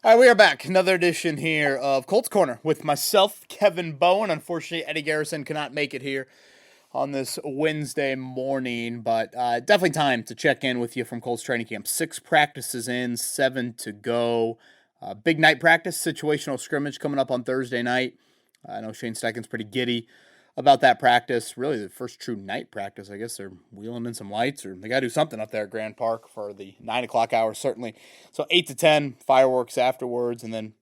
All right, we are back. Another edition here of Colts Corner with myself, Kevin Bowen. Unfortunately, Eddie Garrison cannot make it here on this Wednesday morning, but definitely time to check in with you from Colts training camp. 6 practices in, 7 to go. Big night practice, situational scrimmage coming up on Thursday night. I know Shane Steichen's pretty giddy about that practice. Really, the first true night practice. I guess they're wheeling in some lights, or they got to do something up there at Grand Park for the 9 o'clock hour, certainly. So 8 to 10, fireworks afterwards, and then,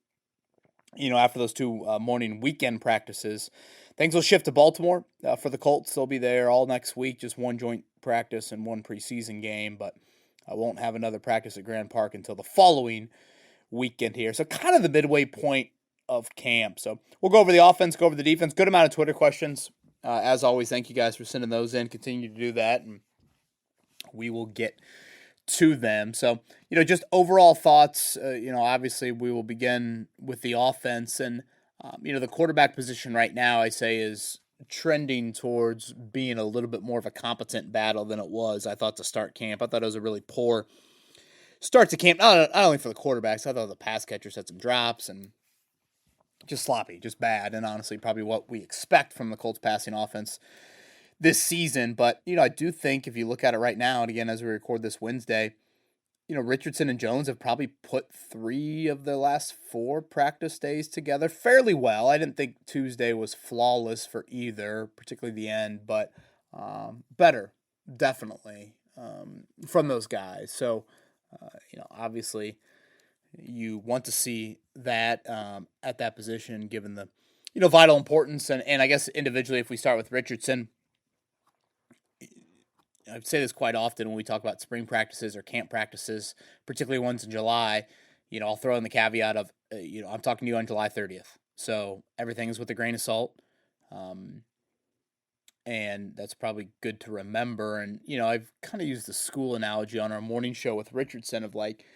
after those 2 morning weekend practices, things will shift to Baltimore for the Colts. They'll be there all next week, just one joint practice and one preseason game, but I won't have another practice at Grand Park until the following weekend here. So kind of the midway point of camp. So we'll go over the offense, go over the defense. Good amount of Twitter questions. As always, thank you guys for sending those in. Continue to do that, and we will get to them. So, just overall thoughts. Obviously we will begin with the offense, and the quarterback position right now, I say, is trending towards being a little bit more of a competent battle than it was, I thought, to start camp. I thought it was a really poor start to camp, not only for the quarterbacks. I thought the pass catchers had some drops and just sloppy, just bad, and honestly probably what we expect from the Colts passing offense this season. But, I do think if you look at it right now, and again, as we record this Wednesday, Richardson and Jones have probably put 3 of the last 4 practice days together fairly well. I didn't think Tuesday was flawless for either, particularly the end, but better, definitely, from those guys. So, obviously you want to see that at that position, given the, vital importance. And I guess individually, if we start with Richardson, I say this quite often when we talk about spring practices or camp practices, particularly ones in July. I'll throw in the caveat of, I'm talking to you on July 30th. So everything is with a grain of salt. And that's probably good to remember. And, I've kind of used the school analogy on our morning show with Richardson of like,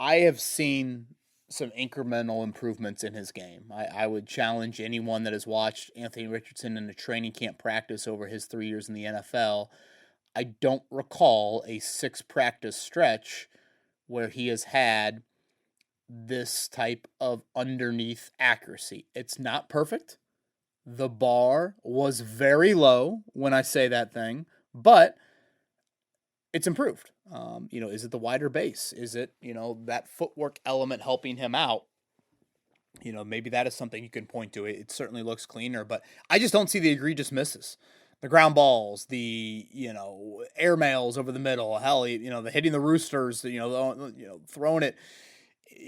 I have seen some incremental improvements in his game. I would challenge anyone that has watched Anthony Richardson in a training camp practice over his 3 years in the NFL. I don't recall a 6 practice stretch where he has had this type of underneath accuracy. It's not perfect. The bar was very low when I say that thing, but it's improved. Is it the wider base? Is it, that footwork element helping him out? Maybe that is something you can point to. It certainly looks cleaner, but I just don't see the egregious misses. The ground balls, the, air mails over the middle, hell, the hitting the roosters, throwing it,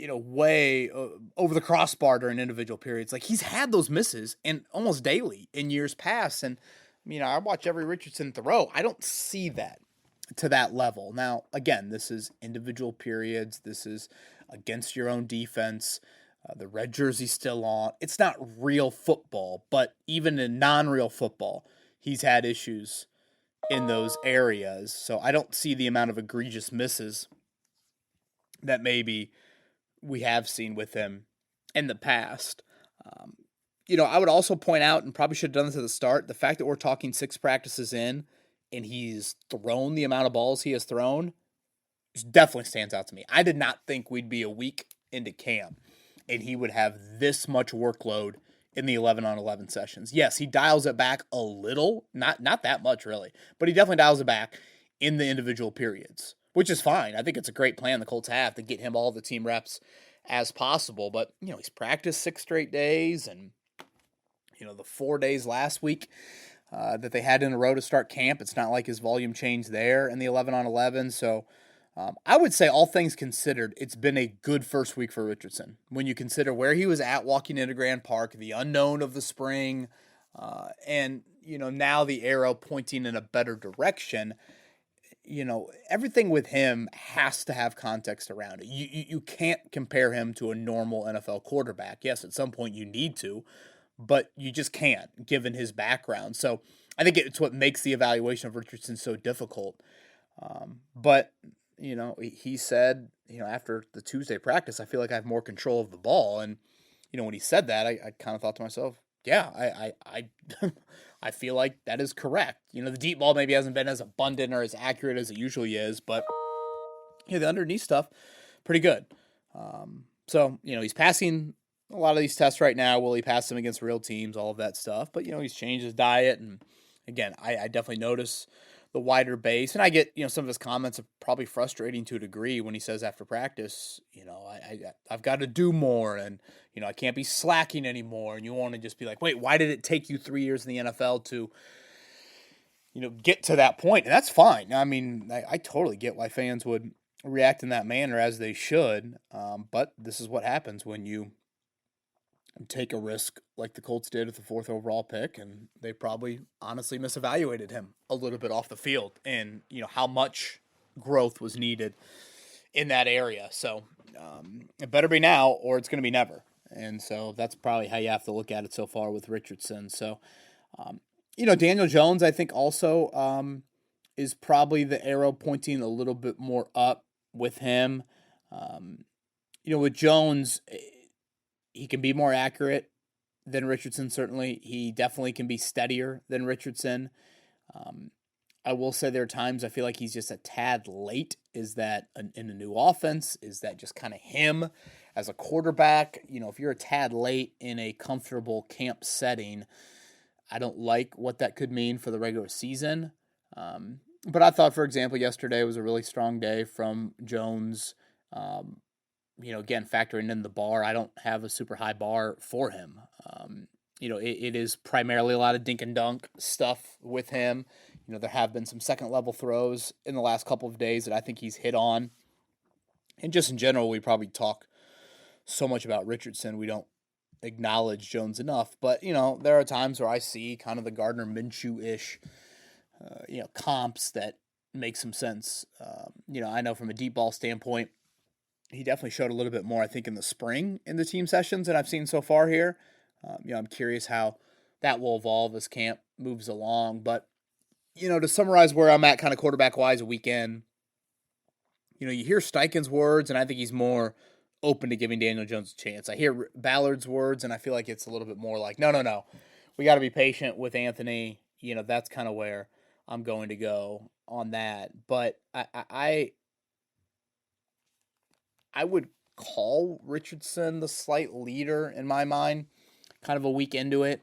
way over the crossbar during individual periods. Like, he's had those misses and almost daily in years past. And, I watch every Richardson throw. I don't see that to that level. Now, again, this is individual periods. This is against your own defense. The red jersey's still on. It's not real football, but even in non-real football, he's had issues in those areas. So I don't see the amount of egregious misses that maybe we have seen with him in the past. I would also point out, and probably should have done this at the start, the fact that we're talking 6 practices in and he's thrown the amount of balls he has thrown definitely stands out to me. I did not think we'd be a week into camp and he would have this much workload in the 11-on-11 sessions. Yes, he dials it back a little, not that much really, but he definitely dials it back in the individual periods, which is fine. I think it's a great plan the Colts have to get him all the team reps as possible. But, he's practiced 6 straight days, and, the 4 days last week that they had in a row to start camp, it's not like his volume changed there in the 11-on-11. So I would say, all things considered, it's been a good first week for Richardson. When you consider where he was at walking into Grand Park, the unknown of the spring, and, now the arrow pointing in a better direction, everything with him has to have context around it. You can't compare him to a normal NFL quarterback. Yes, at some point you need to, but you just can't, given his background. So I think it's what makes the evaluation of Richardson so difficult. But, he said, after the Tuesday practice, I feel like I have more control of the ball. And, when he said that, I kind of thought to myself, yeah, I I feel like that is correct. The deep ball maybe hasn't been as abundant or as accurate as it usually is, but the underneath stuff, pretty good. So, he's passing a lot of these tests right now. Will he pass them against real teams? All of that stuff. But, he's changed his diet. And again, I definitely notice the wider base. And I get, some of his comments are probably frustrating to a degree when he says after practice, I've got to do more and, I can't be slacking anymore. And you want to just be like, wait, why did it take you 3 years in the NFL to, get to that point? And that's fine. I mean, I totally get why fans would react in that manner, as they should. But this is what happens when you take a risk like the Colts did with the 4th overall pick, and they probably honestly misevaluated him a little bit off the field, and how much growth was needed in that area. So it better be now, or it's going to be never. And so that's probably how you have to look at it so far with Richardson. So, Daniel Jones, I think also is probably the arrow pointing a little bit more up with him. With Jones, he can be more accurate than Richardson, certainly. He definitely can be steadier than Richardson. I will say there are times I feel like he's just a tad late. Is that in a new offense? Is that just kind of him as a quarterback? If you're a tad late in a comfortable camp setting, I don't like what that could mean for the regular season. But I thought, for example, yesterday was a really strong day from Jones. Again, factoring in the bar, I don't have a super high bar for him. It is primarily a lot of dink and dunk stuff with him. There have been some second level throws in the last couple of days that I think he's hit on. And just in general, we probably talk so much about Richardson, we don't acknowledge Jones enough. But, there are times where I see kind of the Gardner Minshew-ish, comps that make some sense. I know from a deep ball standpoint, he definitely showed a little bit more, I think, in the spring in the team sessions that I've seen so far here. I'm curious how that will evolve as camp moves along. But, to summarize where I'm at kind of quarterback-wise a weekend, you hear Steichen's words, and I think he's more open to giving Daniel Jones a chance. I hear Ballard's words, and I feel like it's a little bit more like, no. We got to be patient with Anthony. That's kind of where I'm going to go on that. But I would call Richardson the slight leader in my mind, kind of a week into it.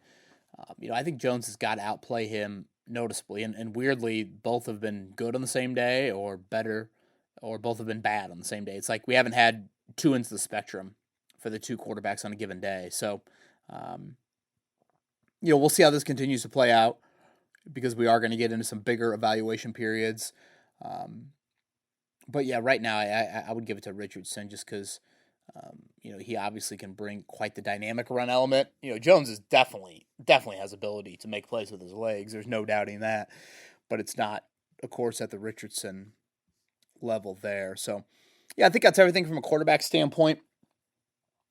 I think Jones has got to outplay him noticeably. And weirdly, both have been good on the same day or better, or both have been bad on the same day. It's like we haven't had two ends of the spectrum for the two quarterbacks on a given day. So, we'll see how this continues to play out because we are going to get into some bigger evaluation periods. But yeah, right now I would give it to Richardson just because, he obviously can bring quite the dynamic run element. Jones is definitely has ability to make plays with his legs. There's no doubting that, but it's not, of course, at the Richardson level there. So, yeah, I think that's everything from a quarterback standpoint.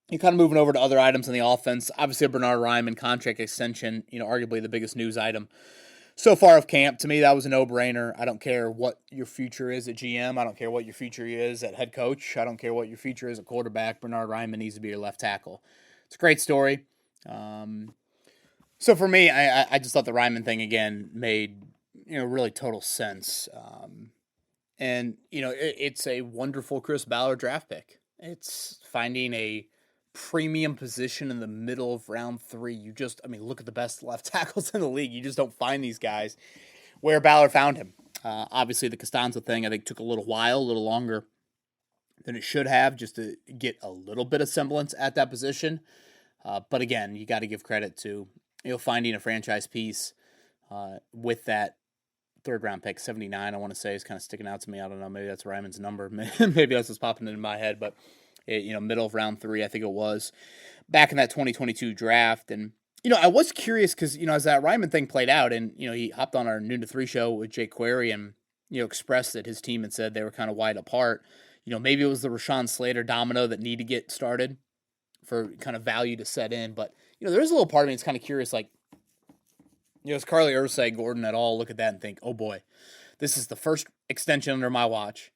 You're kind of moving over to other items on the offense. Obviously, a Bernhard Raimann contract extension, arguably the biggest news item so far of camp. To me, that was a no-brainer. I don't care what your future is at GM. I don't care what your future is at head coach. I don't care what your future is at quarterback. Bernhard Raimann needs to be your left tackle. It's a great story. So for me, I just thought the Raimann thing, again, made really total sense. And, it's a wonderful Chris Ballard draft pick. It's finding a premium position in the middle of round 3. Look at the best left tackles in the league. You just don't find these guys where Ballard found him. Obviously, the Costanza thing, I think, took a little while, a little longer than it should have just to get a little bit of semblance at that position. But again, you got to give credit to, finding a franchise piece with that third-round pick, 79, I want to say, is kind of sticking out to me. I don't know. Maybe that's Ryman's number. Maybe that's what's popping into my head. But, middle of round 3, I think it was, back in that 2022 draft. And, I was curious because, as that Raimann thing played out, and, he hopped on our Noon to 3 show with Jake Query and, expressed that his team had said they were kind of wide apart. Maybe it was the Rashawn Slater domino that needed to get started for kind of value to set in. But, there's a little part of me that's kind of curious, like, does Carly Ursay, Gordon at all look at that and think, oh boy, this is the first extension under my watch.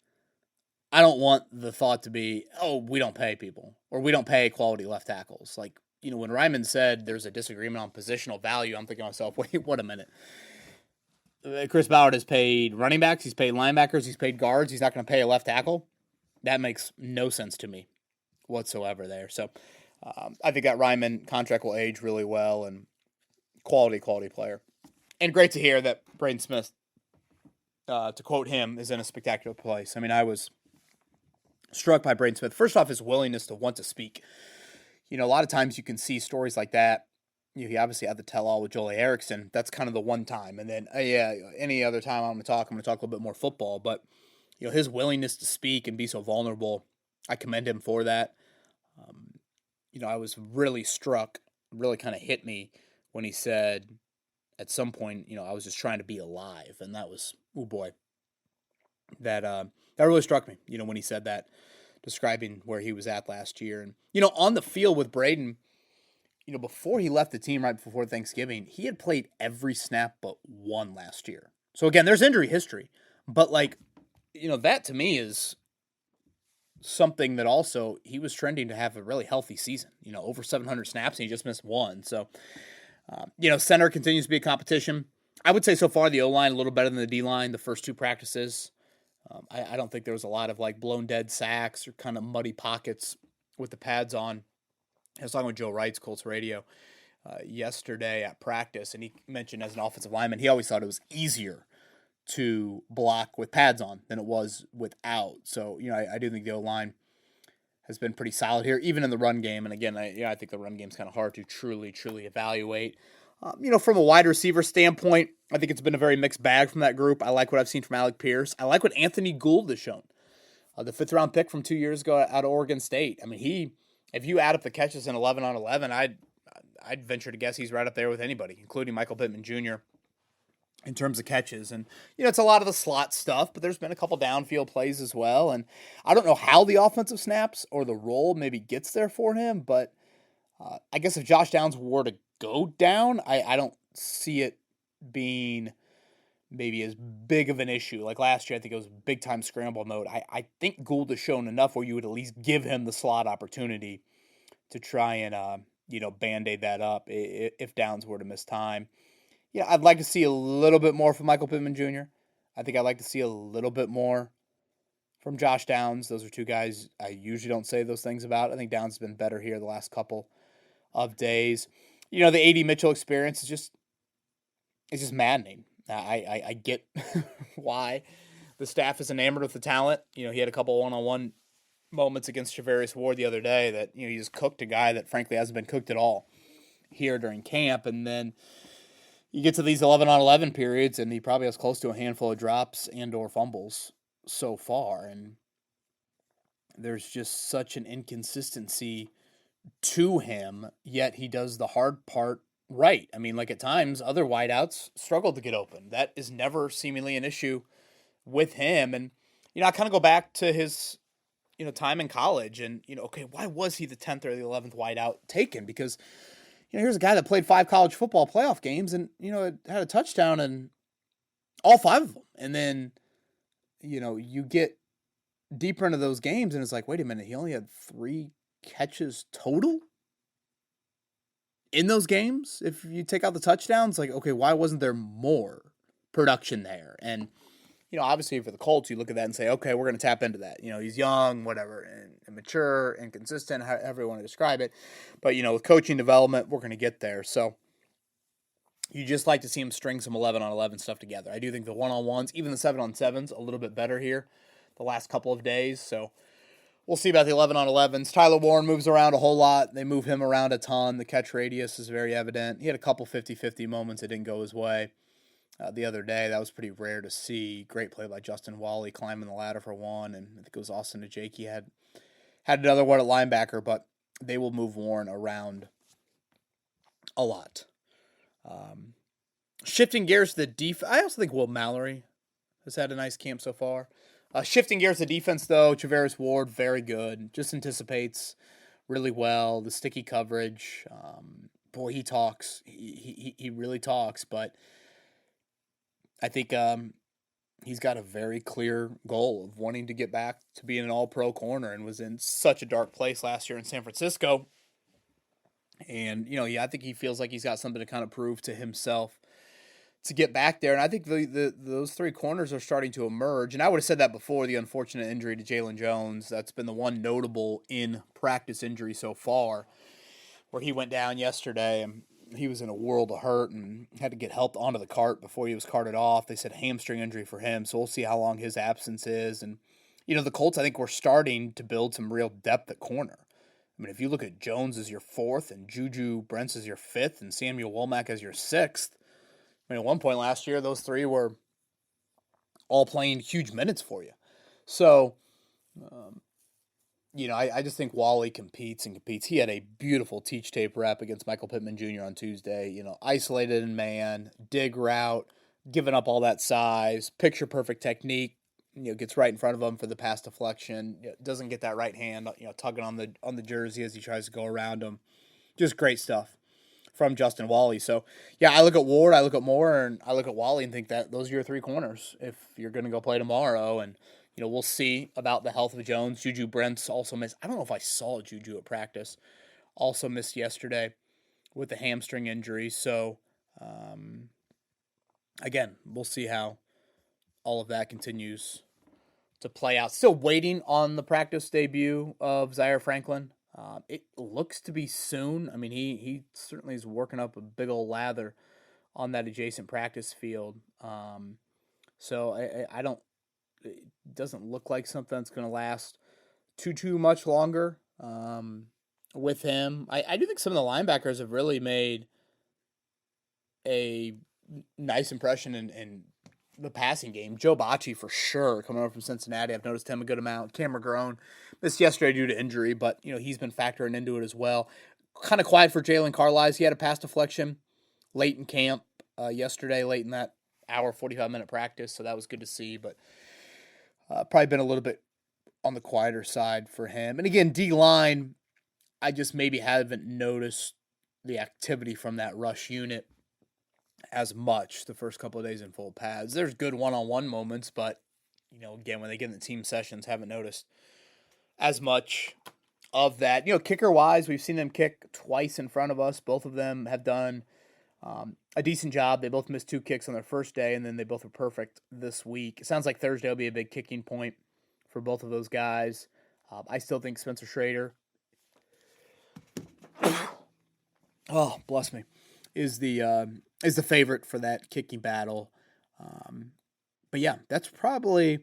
I don't want the thought to be, oh, we don't pay people or we don't pay quality left tackles. Like, when Raimann said there's a disagreement on positional value, I'm thinking to myself, wait, what a minute. Chris Ballard has paid running backs, he's paid linebackers, he's paid guards, he's not going to pay a left tackle. That makes no sense to me. whatsoever there. So I think that Ryman contract will age really well, and quality player. And great to hear that Braden Smith, to quote him, is in a spectacular place. I mean, I was struck by Braden Smith. First off, his willingness to want to speak. A lot of times you can see stories like that. He obviously had the tell-all with Joel Erickson. That's kind of the one time. And then, any other time I'm going to talk a little bit more football. But, his willingness to speak and be so vulnerable, I commend him for that. I was really struck, really kind of hit me when he said at some point, I was just trying to be alive. And that was, oh boy, that really struck me, when he said that, describing where he was at last year. And, on the field with Braden, before he left the team right before Thanksgiving, he had played every snap but one last year. So again, there's injury history, but that to me is something that also he was trending to have a really healthy season, over 700 snaps and he just missed one. So, center continues to be a competition. I would say so far the O-line a little better than the D-line the first two practices. I don't think there was a lot of blown dead sacks or kind of muddy pockets with the pads on. I was talking with Joe Wright's Colts radio yesterday at practice, and he mentioned as an offensive lineman, he always thought it was easier to block with pads on than it was without. So, I do think the O-line has been pretty solid here, even in the run game. And again, I think the run game is kind of hard to truly evaluate. From a wide receiver standpoint, I think it's been a very mixed bag from that group. I like what I've seen from Alec Pierce. I like what Anthony Gould has shown. The 5th-round pick from 2 years ago out of Oregon State. I mean, if you add up the catches in 11 on 11, I'd venture to guess he's right up there with anybody, including Michael Pittman Jr. in terms of catches. And, it's a lot of the slot stuff, but there's been a couple downfield plays as well. And I don't know how the offensive snaps or the role maybe gets there for him, but I guess if Josh Downs were to go down, I don't see it being maybe as big of an issue. Like last year, I think it was big-time scramble mode. I think Gould has shown enough where you would at least give him the slot opportunity to try and, Band-Aid that up if Downs were to miss time. I'd like to see a little bit more from Michael Pittman Jr. I think I'd like to see a little bit more from Josh Downs. Those are two guys I usually don't say those things about. I think Downs has been better here the last couple of days. The A.D. Mitchell experience is just maddening. I get why the staff is enamored with the talent. He had a couple one-on-one moments against Charvarius Ward the other day that, he just cooked a guy that frankly hasn't been cooked at all here during camp. And then you get to these 11-on-11 periods and he probably has close to a handful of drops and or fumbles so far. And there's just such an inconsistency to him, yet he does the hard part right. I mean, at times, other wideouts struggle to get open. That is never seemingly an issue with him. And, I kind of go back to his, time in college and, okay, why was he the 10th or the 11th wideout taken? Because, here's a guy that played 5 college football playoff games and, had a touchdown in all 5 of them. And then, you get deeper into those games and it's like, wait a minute, he only had 3 catches total in those games. If you take out the touchdowns, okay, why wasn't there more production there? And, obviously for the Colts, you look at that and say, okay, we're going to tap into that. He's young, whatever, and mature, inconsistent, however you want to describe it. But, with coaching development, we're going to get there. So you just like to see him string some 11-on-11 stuff together. I do think the one-on-ones, even the 7-on-7s, a little bit better here the last couple of days. So we'll see about the 11-on-11s. Tyler Warren moves around a whole lot. They move him around a ton. The catch radius is very evident. He had a couple 50-50 moments that didn't go his way the other day. That was pretty rare to see. Great play by Justin Wally climbing the ladder for one, and I think it was Austin Ajaki had another one at linebacker, but they will move Warren around a lot. Shifting gears to the defense, I also think Will Mallory has had a nice camp so far. Shifting gears to defense, though, Charvarius Ward, very good. Just anticipates really well. The sticky coverage. Boy, he talks. He really talks, but I think he's got a very clear goal of wanting to get back to being an all-pro corner and was in such a dark place last year in San Francisco. And, I think he feels like he's got something to kind of prove to himself to get back there. And I think those three corners are starting to emerge. And I would have said that before the unfortunate injury to Jalen Jones. That's been the one notable in practice injury so far, where he went down yesterday and he was in a world of hurt and had to get helped onto the cart before he was carted off. They said hamstring injury for him, so we'll see how long his absence is. And, the Colts, I think we're starting to build some real depth at corner. I mean, if you look at Jones as your fourth and Juju Brents as your fifth and Samuel Womack as your sixth, I mean, at one point last year, those three were all playing huge minutes for you. So, I just think Wally competes and competes. He had a beautiful teach tape rep against Michael Pittman Jr. on Tuesday. Isolated in man, dig route, giving up all that size, picture perfect technique. Gets right in front of him for the pass deflection. Doesn't get that right hand, tugging on the jersey as he tries to go around him. Just great stuff from Justin Wally. So, yeah, I look at Ward, I look at Moore, and I look at Wally and think that those are your three corners if you're going to go play tomorrow. And, we'll see about the health of Jones. Juju Brents also missed. I don't know if I saw Juju at practice. Also missed yesterday with the hamstring injury. So, again, we'll see how all of that continues to play out. Still waiting on the practice debut of Zaire Franklin. It looks to be soon. I mean, he certainly is working up a big old lather on that adjacent practice field. So I don't. It doesn't look like something that's going to last too much longer with him. I do think some of the linebackers have really made a nice impression in the passing game. Joe Bacci, for sure, coming over from Cincinnati. I've noticed him a good amount. Cameron Grown missed yesterday due to injury, but he's been factoring into it as well. Kind of quiet for Jalen Carlisle. He had a pass deflection late in camp yesterday, late in that hour, 45-minute practice, so that was good to see, but probably been a little bit on the quieter side for him. And again, D-line, I just maybe haven't noticed the activity from that rush unit as much the first couple of days in full pads. There's good one-on-one moments, but, again, when they get in the team sessions, haven't noticed as much of that. Kicker-wise, we've seen them kick twice in front of us. Both of them have done a decent job. They both missed 2 kicks on their first day, and then they both were perfect this week. It sounds like Thursday will be a big kicking point for both of those guys. I still think Spencer Schrader, oh, bless me, is the favorite for that kicking battle. But yeah, that's probably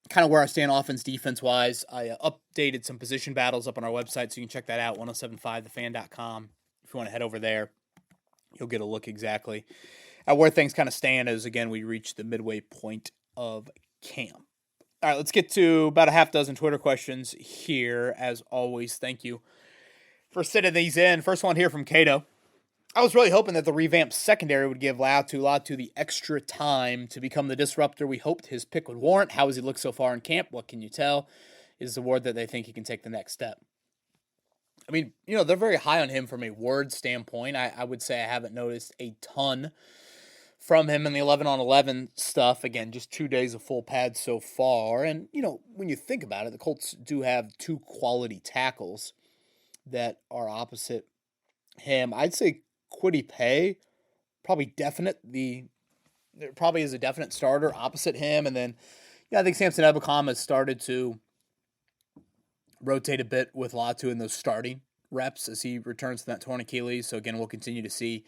kind of where I stand offense, defense-wise. I updated some position battles up on our website, so you can check that out, 1075thefan.com. If you want to head over there, you'll get a look exactly at where things kind of stand as, again, we reach the midway point of camp. All right, let's get to about a half dozen Twitter questions here. As always, thank you for sending these in. First one here from Cato. I was really hoping that the revamped secondary would give Latu the extra time to become the disruptor we hoped his pick would warrant. How has he looked so far in camp? What can you tell? Is the word that they think he can take the next step? I mean, they're very high on him from a word standpoint. I would say I haven't noticed a ton from him in the 11-on-11 stuff. Again, just 2 days of full pads so far. And, when you think about it, the Colts do have 2 quality tackles that are opposite him. I'd say Kwity Paye probably is a definite starter opposite him. And then, I think Samson Ebukam has started to rotate a bit with Latu in those starting reps as he returns to that torn Achilles. So again, we'll continue to see.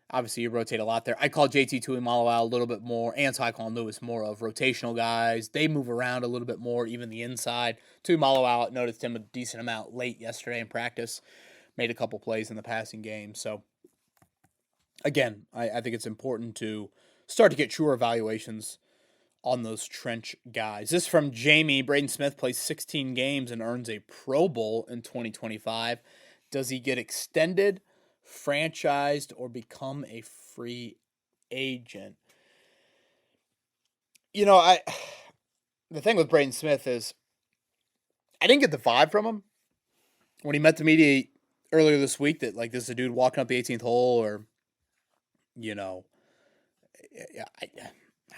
Obviously, you rotate a lot there. I call JT Tuimoloau a little bit more, and Tyquan Lewis more of rotational guys. They move around a little bit more, even the inside. Tuimoloau, noticed him a decent amount late yesterday in practice. Made a couple plays in the passing game. So again, I think it's important to start to get truer evaluations on those trench guys. This is from Jamie. Braden Smith plays 16 games and earns a Pro Bowl in 2025. Does he get extended, franchised, or become a free agent? The thing with Braden Smith is I didn't get the vibe from him when he met the media earlier this week that, like, this is a dude walking up the 18th hole or, I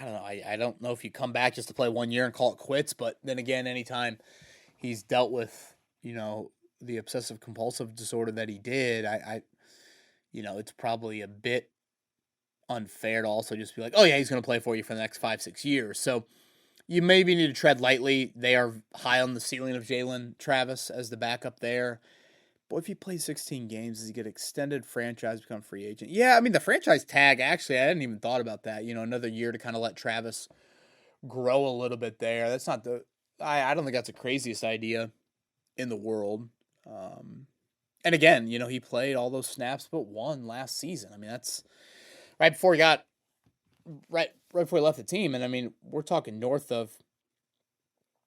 don't know. I don't know if you come back just to play 1 year and call it quits, but then again, anytime he's dealt with, the obsessive compulsive disorder that he did, it's probably a bit unfair to also just be like, oh yeah, he's going to play for you for the next 5-6 years. So you maybe need to tread lightly. They are high on the ceiling of Jalen Travis as the backup there. But if he plays 16 games, does he get extended franchise, become free agent? Yeah, I mean, the franchise tag, actually, I hadn't even thought about that. Another year to kind of let Travis grow a little bit there. That's not I don't think that's the craziest idea in the world. And again, he played all those snaps but one last season. I mean, that's right before he got right before he left the team, and I mean, we're talking north of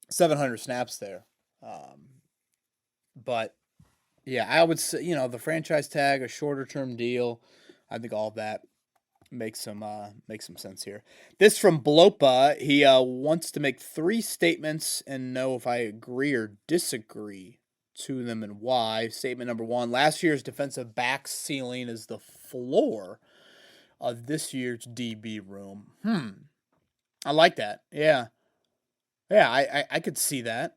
700 snaps there. But yeah, I would say the franchise tag, a shorter term deal. I think all of that makes some sense here. This from Blopa. He wants to make 3 statements and know if I agree or disagree to them and why. Statement number 1: last year's defensive back ceiling is the floor of this year's DB room. I like that. Yeah. Yeah, I could see that.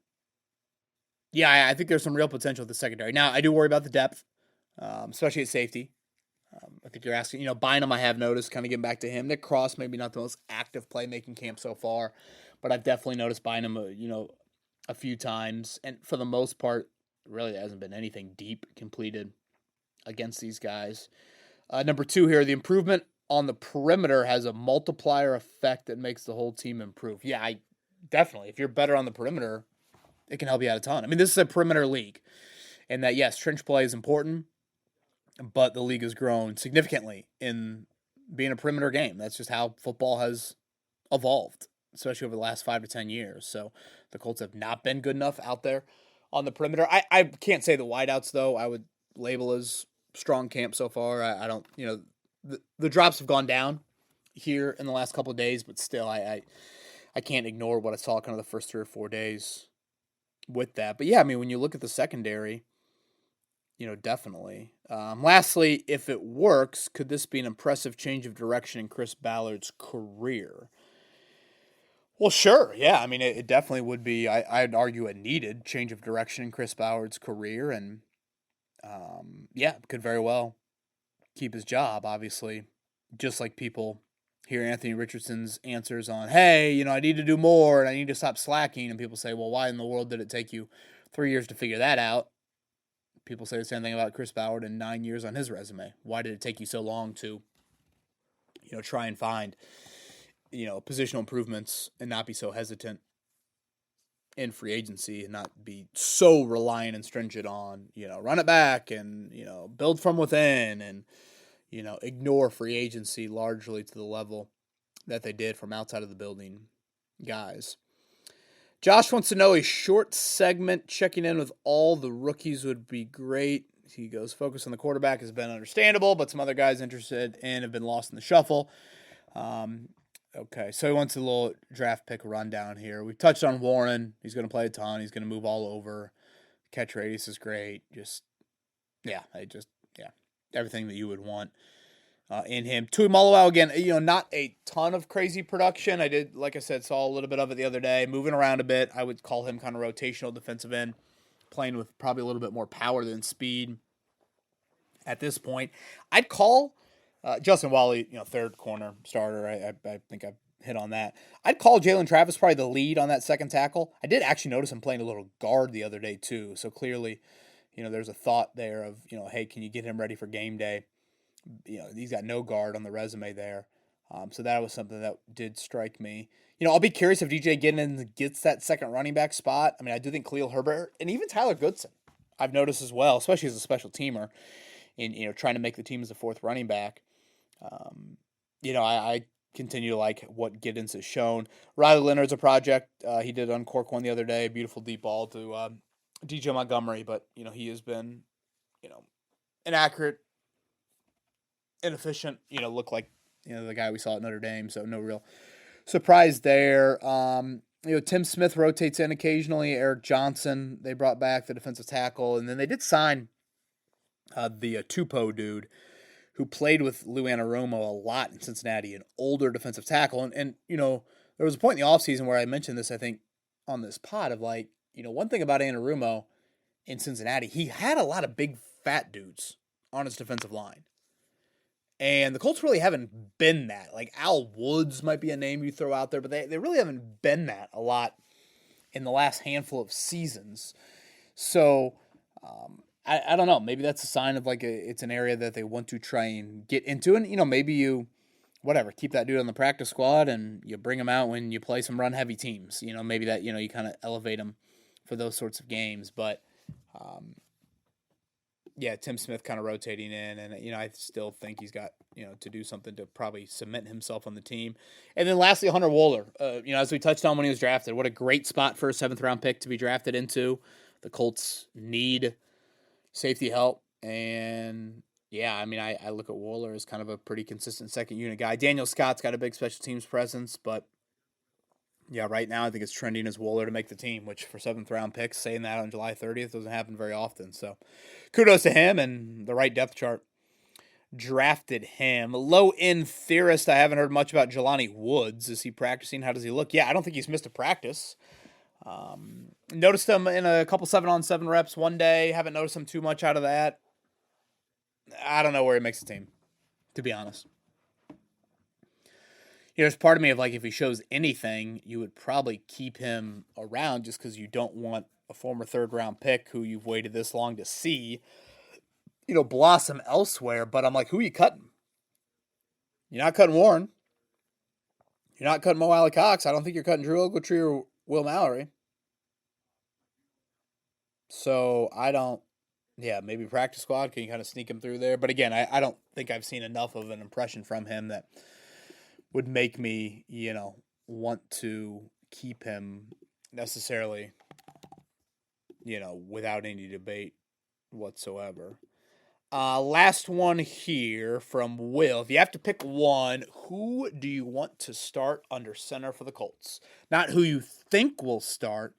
Yeah, I think there's some real potential with the secondary. Now, I do worry about the depth, especially at safety. I think you're asking, Bynum, I have noticed, kind of getting back to him. Nick Cross, maybe not the most active playmaking camp so far, but I've definitely noticed Bynum, a few times. And for the most part, really there hasn't been anything deep completed against these guys. Number 2 here, the improvement on the perimeter has a multiplier effect that makes the whole team improve. Yeah, definitely. If you're better on the perimeter, it can help you out a ton. I mean, this is a perimeter league, and that, yes, trench play is important, but the league has grown significantly in being a perimeter game. That's just how football has evolved, especially over the last 5 to 10 years. So the Colts have not been good enough out there on the perimeter. I can't say the wideouts, though, I would label as strong camp so far. I don't, the drops have gone down here in the last couple of days, but still, I can't ignore what I saw kind of the first 3 or 4 days with that. But yeah, I mean, when you look at the secondary, definitely. Lastly, if it works, could this be an impressive change of direction in Chris Ballard's career? Well, sure. Yeah, I mean, it definitely would be. I'd argue a needed change of direction in Chris Ballard's career, and yeah, could very well keep his job. Obviously, just like people hear Anthony Richardson's answers on, hey, I need to do more and I need to stop slacking, and people say, well, why in the world did it take you 3 years to figure that out? People say the same thing about Chris Ballard and 9 years on his resume. Why did it take you so long to, try and find, positional improvements and not be so hesitant in free agency and not be so reliant and stringent on, run it back and, build from within and, ignore free agency largely to the level that they did from outside of the building guys. Josh wants to know a short segment checking in with all the rookies would be great. He goes, focus on the quarterback has been understandable, but some other guys interested in have been lost in the shuffle. Okay, so he wants a little draft pick rundown here. We've touched on Warren. He's going to play a ton. He's going to move all over. Catch radius is great. Yeah, everything that you would want in him. Tuimoloau, again, not a ton of crazy production. I did, like I said, saw a little bit of it the other day. Moving around a bit. I would call him kind of rotational defensive end, playing with probably a little bit more power than speed at this point. I'd call Justin Wally, third corner starter. I think I've hit on that. I'd call Jalen Travis probably the lead on that second tackle. I did actually notice him playing a little guard the other day too. So clearly, there's a thought there of, hey, can you get him ready for game day? He's got no guard on the resume there. So that was something that did strike me. I'll be curious if DJ Giddens gets that second running back spot. I mean, I do think Khalil Herbert and even Tyler Goodson, I've noticed as well, especially as a special teamer in, trying to make the team as a fourth running back. I continue to like what Giddens has shown. Riley Leonard's a project. He did uncork one the other day, beautiful deep ball to DJ Montgomery, but, he has been, inaccurate, inefficient, look like, the guy we saw at Notre Dame, so no real surprise there. Tim Smith rotates in occasionally. Eric Johnson, they brought back the defensive tackle, and then they did sign the Tupou dude who played with Lou Anarumo a lot in Cincinnati, an older defensive tackle. And there was a point in the offseason where I mentioned this, I think, on this pod of like, one thing about Anarumo in Cincinnati, he had a lot of big fat dudes on his defensive line. And the Colts really haven't been that. Like Al Woods might be a name you throw out there, but they really haven't been that a lot in the last handful of seasons. So I don't know. Maybe that's a sign of like it's an area that they want to try and get into. And, maybe you, whatever, keep that dude on the practice squad and you bring him out when you play some run heavy teams. Maybe that, you kind of elevate him for those sorts of games. But, yeah, Tim Smith kind of rotating in, and I still think he's got to do something to probably cement himself on the team. And then lastly, Hunter Wohler. As we touched on when he was drafted, what a great spot for a 7th-round pick to be drafted into. The Colts need safety help, and yeah, I look at Wohler as kind of a pretty consistent second unit guy. Daniel Scott's got a big special teams presence, but yeah, right now I think it's trending as Wohler to make the team, which for 7th-round picks, saying that on July 30th doesn't happen very often. So kudos to him, and the right depth chart drafted him. Low-end theorist, I haven't heard much about Jelani Woods. Is he practicing? How does he look? Yeah, I don't think he's missed a practice. Noticed him in a couple 7-on-7 reps one day. Haven't noticed him too much out of that. I don't know where he makes the team, to be honest. There's part of me of like, if he shows anything, you would probably keep him around just because you don't want a former 3rd-round pick who you've waited this long to see, blossom elsewhere. But I'm like, who are you cutting? You're not cutting Warren. You're not cutting Mo Alley Cox. I don't think you're cutting Drew Ogletree or Will Mallory. So maybe practice squad. Can you kind of sneak him through there? But again, I don't think I've seen enough of an impression from him that would make me, want to keep him necessarily, without any debate whatsoever. Last one here from Will. If you have to pick one, who do you want to start under center for the Colts? Not who you think will start,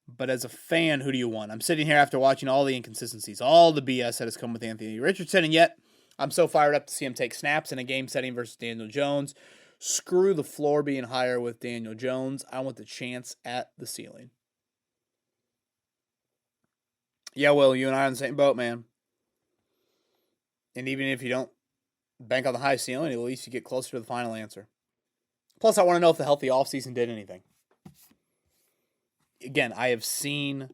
but as a fan, who do you want? I'm sitting here after watching all the inconsistencies, all the BS that has come with Anthony Richardson, and yet I'm so fired up to see him take snaps in a game setting versus Daniel Jones. Screw the floor being higher with Daniel Jones. I want the chance at the ceiling. Yeah, Will, you and I are on the same boat, man. And even if you don't bank on the high ceiling, at least you get closer to the final answer. Plus, I want to know if the healthy offseason did anything. Again, I have seen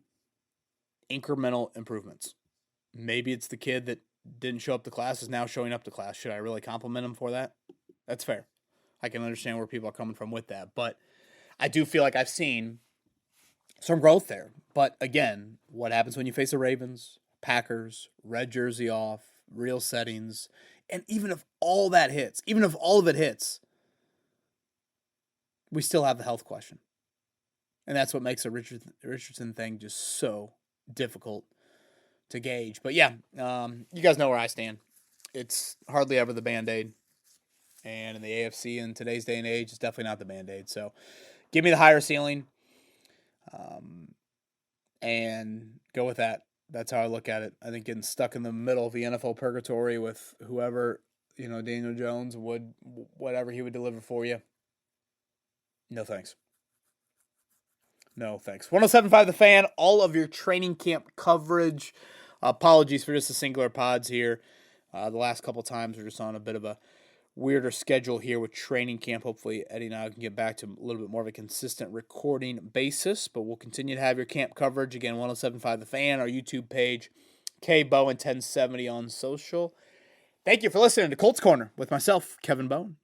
incremental improvements. Maybe it's the kid that didn't show up to class is now showing up to class. Should I really compliment him for that? That's fair. I can understand where people are coming from with that. But I do feel like I've seen some growth there. But again, what happens when you face the Ravens, Packers, red jersey off, real settings, and even if all of it hits, we still have the health question. And that's what makes the Richardson thing just so difficult to gauge. But yeah, you guys know where I stand. It's hardly ever the Band-Aid. And in the AFC in today's day and age, it's definitely not the Band-Aid. So give me the higher ceiling and go with that. That's how I look at it. I think getting stuck in the middle of the NFL purgatory with whoever, Daniel Jones whatever he would deliver for you. No thanks. No thanks. 107.5 The Fan, all of your training camp coverage. Apologies for just the singular pods here. The last couple times we're just on a bit of a weirder schedule here with training camp. Hopefully Eddie and I can get back to a little bit more of a consistent recording basis, but we'll continue to have your camp coverage. Again, 107.5 The Fan, our YouTube page, KBowen1070 on social. Thank you for listening to Colts Corner with myself, Kevin Bowen.